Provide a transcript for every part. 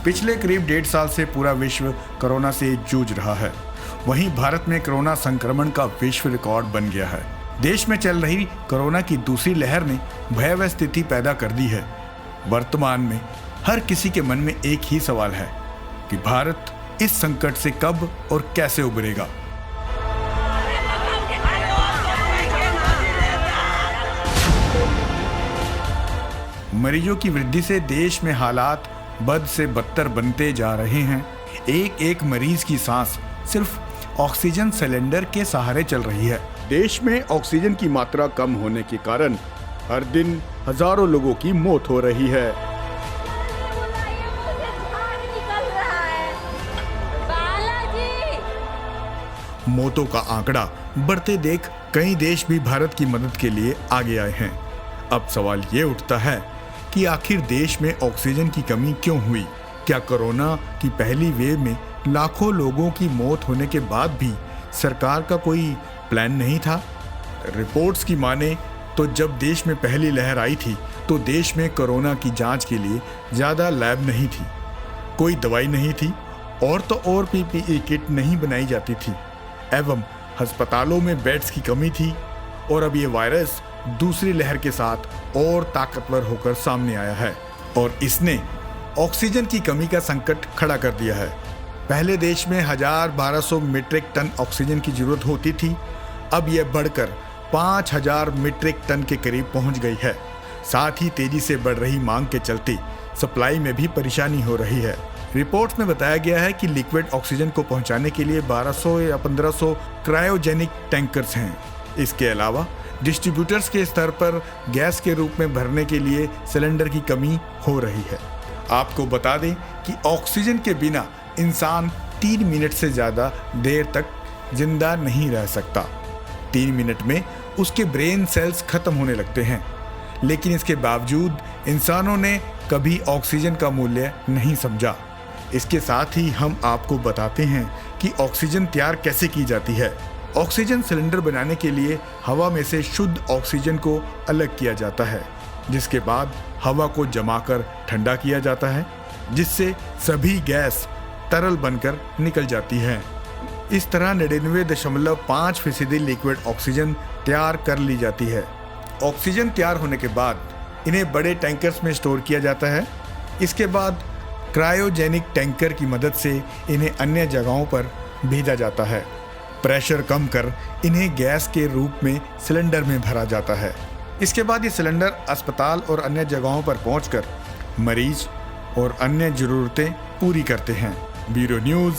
पिछले करीब 1.5 साल से पूरा विश्व कोरोना से जूझ रहा है। वहीं भारत में कोरोना संक्रमण का विश्व रिकॉर्ड बन गया है। देश में चल रही कोरोना की दूसरी लहर ने भयावह स्थिति पैदा कर दी है। वर्तमान में हर किसी के मन में एक ही सवाल है कि भारत इस संकट से कब और कैसे उबरेगा। मरीजों की वृद्धि से देश में हालात बद से बदतर बनते जा रहे हैं। एक एक मरीज की सांस सिर्फ ऑक्सीजन सिलेंडर के सहारे चल रही है। देश में ऑक्सीजन की मात्रा कम होने के कारण हर दिन हजारों लोगों की मौत हो रही है। मौतों का आंकड़ा बढ़ते देख कई देश भी भारत की मदद के लिए आगे आए हैं। अब सवाल ये उठता है कि आखिर देश में ऑक्सीजन की कमी क्यों हुई? क्या कोरोना की पहली वेव में लाखों लोगों की मौत होने के बाद भी सरकार का कोई प्लान नहीं था? रिपोर्ट्स की माने तो जब देश में पहली लहर आई थी तो देश में कोरोना की जांच के लिए ज़्यादा लैब नहीं थी, कोई दवाई नहीं थी और तो और पीपीई किट नहीं बनाई जाती थी एवं अस्पतालों में बेड्स की कमी थी। और अब ये वायरस दूसरी लहर के साथ और ताकतवर होकर सामने आया है और इसने ऑक्सीजन की कमी का संकट खड़ा कर दिया है। पहले देश में 1200 मीट्रिक टन ऑक्सीजन की जरूरत होती थी, अब यह बढ़कर 5000 मीट्रिक टन के करीब पहुंच गई है। साथ ही तेजी से बढ़ रही मांग के चलते सप्लाई में भी परेशानी हो रही है। रिपोर्ट्स में बताया गया है कि लिक्विड ऑक्सीजन को पहुंचाने के लिए 1200 या 1500 क्रायोजेनिक टैंकर्स हैं। इसके अलावा डिस्ट्रीब्यूटर्स के स्तर पर गैस के रूप में भरने के लिए सिलेंडर की कमी हो रही है। आपको बता दें कि ऑक्सीजन के बिना इंसान 3 मिनट से ज़्यादा देर तक जिंदा नहीं रह सकता। 3 मिनट में उसके ब्रेन सेल्स खत्म होने लगते हैं, लेकिन इसके बावजूद इंसानों ने कभी ऑक्सीजन का मूल्य नहीं समझा। इसके साथ ही हम आपको बताते हैं कि ऑक्सीजन तैयार कैसे की जाती है। ऑक्सीजन सिलेंडर बनाने के लिए हवा में से शुद्ध ऑक्सीजन को अलग किया जाता है, जिसके बाद हवा को जमाकर ठंडा किया जाता है, जिससे सभी गैस तरल बनकर निकल जाती है। इस तरह 99.5% लिक्विड ऑक्सीजन तैयार कर ली जाती है। ऑक्सीजन तैयार होने के बाद इन्हें बड़े टैंकर्स में स्टोर किया जाता है। इसके बाद क्रायोजेनिक टैंकर की मदद से इन्हें अन्य जगहों पर भेजा जाता है। प्रेशर कम कर इन्हें गैस के रूप में सिलेंडर में भरा जाता है। इसके बाद ये सिलेंडर अस्पताल और अन्य जगहों पर पहुंचकर मरीज और अन्य जरूरतें पूरी करते हैं। ब्यूरो न्यूज़,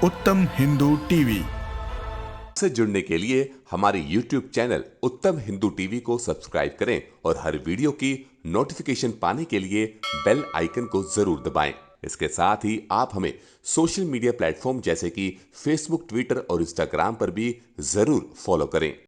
उत्तम हिंदू टीवी से जुड़ने के लिए हमारे YouTube चैनल उत्तम हिंदू टीवी को सब्सक्राइब करें और हर वीडियो की नोटिफिकेशन पाने के लिए बेल आइकन को जरूर दबाएं। इसके साथ ही आप हमें सोशल मीडिया प्लेटफॉर्म जैसे कि फेसबुक, ट्विटर और इंस्टाग्राम पर भी जरूर फॉलो करें।